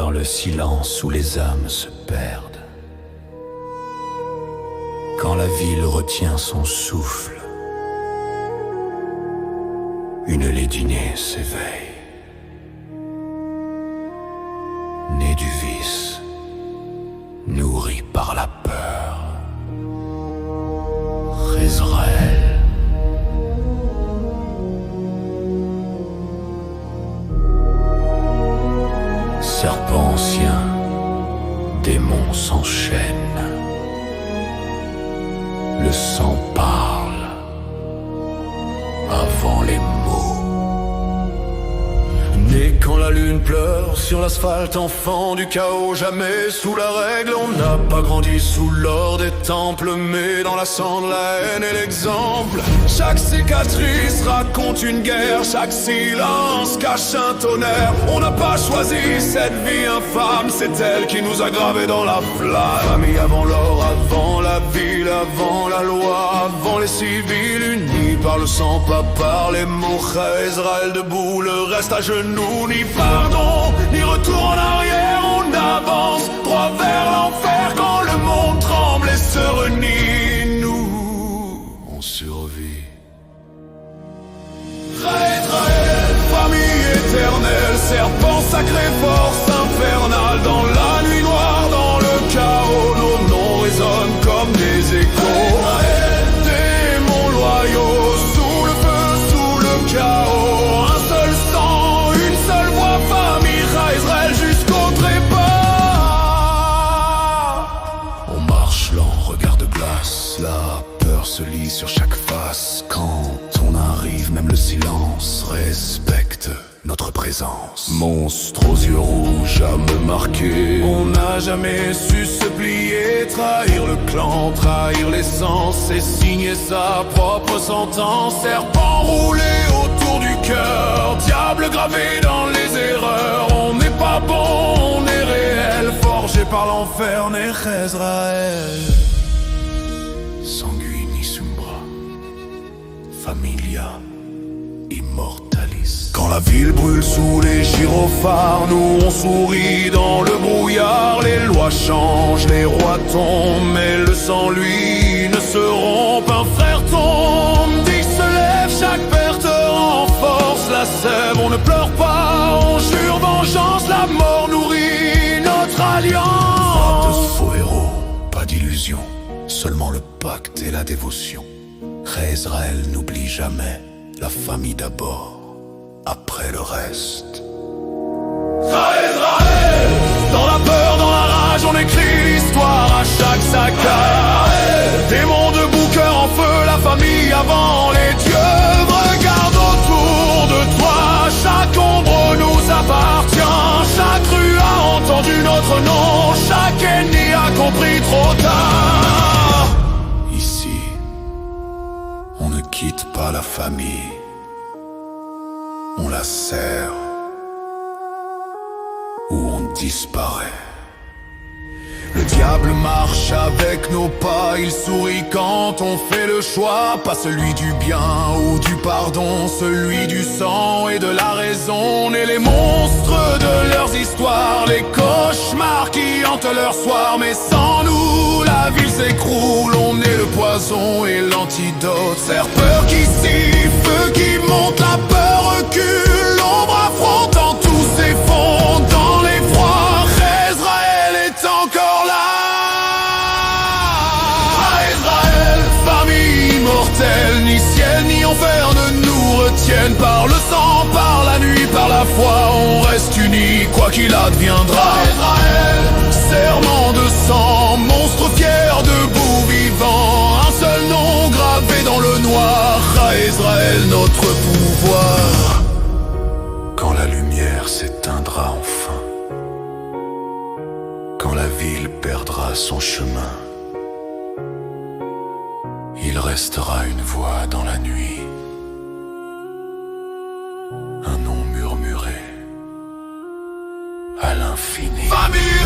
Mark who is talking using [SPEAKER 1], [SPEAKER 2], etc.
[SPEAKER 1] dans le silence où les âmes se perdent. Quand la ville retient son souffle, une laidinée s'éveille, née du vice, nourrie par la peur. Rézraël. Serpent ancien, démon s'enchaîne, le sang parle avant les mots. Né quand la lune pleure sur l'asphalte, enfant du chaos, jamais sous la règle. On n'a pas grandi sous l'or des temples, mais dans la cendre, la haine et l'exemple. Chaque cicatrice raconte une guerre, chaque silence cache un tonnerre. On n'a pas choisi cette vie infâme, c'est elle qui nous a gravés dans la flamme. Famille avant l'or, avant la ville, avant la loi, avant les civils unis par le sang, pas par les mots. Israël debout, le reste à genoux, ni pardon, ni retour en arrière. On avance droit vers l'enfer quand le monde tremble et se renie. Nous, on survit. Israël, famille éternelle, serpent sacré, force infernale. Dans la nuit noire, dans le chaos, nos noms résonnent comme des échos. Démons loyaux, sous le feu, sous le chaos. Un seul sang, une seule voix, famille Israël jusqu'au trépas. On marche lent, regard de glace, la peur se lit sur chaque face. Quand on arrive, même le silence respecte notre présence. Monstre aux yeux rouges, à me marquer. On n'a jamais su se plier, trahir le clan, trahir l'essence et signer sa propre sentence. Serpent roulé autour du cœur, diable gravé dans les erreurs. On n'est pas bon, on est réel, forgé par l'enfer, né Rézraël. Sanguini Sumbra, Familia Immortalis. Quand la ville brûle sous les gyrophares, nous on sourit dans le brouillard. Les lois changent, les rois tombent, mais le sang lui ne se rompt. Un frère tombe, dix se lève, chaque perte renforce la sève. On ne pleure pas, on jure vengeance, la mort nourrit notre alliance. Pas de faux héros, pas d'illusion, seulement le pacte et la dévotion. Rézraël n'oublie jamais, la famille d'abord, après le reste. Rézraël, dans la peur, dans la rage, on écrit l'histoire à chaque saccade. Démons debout, cœur en feu, la famille avant les dieux. Regarde autour de toi, chaque ombre nous appartient. Chaque rue a entendu notre nom, chaque ennemi a compris trop tard. Ici, on ne quitte pas la famille, on la serre ou on disparaît. Le diable marche avec nos pas, il sourit quand on fait le choix. Pas celui du bien ou du pardon, celui du sang et de la raison. On est les monstres de leurs histoires, les cauchemars qui hantent leur soir. Mais sans nous, la ville s'écroule, on est le poison et l'antidote. Serpeur qui siffle, feu qui monte, la peur recule. L'ombre affrontant tous s'effondre dans l'effroi. Rézraël est encore là. Rézraël, famille immortelle, ni ciel ni enfer ne nous retiennent. Par le sang, par la nuit, par la foi, on reste unis, quoi qu'il adviendra. Rézraël, serment de sang, monstre fier, debout, vivant. Un seul nom gravé dans le noir. Rézraël, notre pouvoir. Quand la lumière s'éteindra enfin, quand la ville perdra son chemin, il restera une voix dans la nuit, un nom murmuré à l'infini. Famille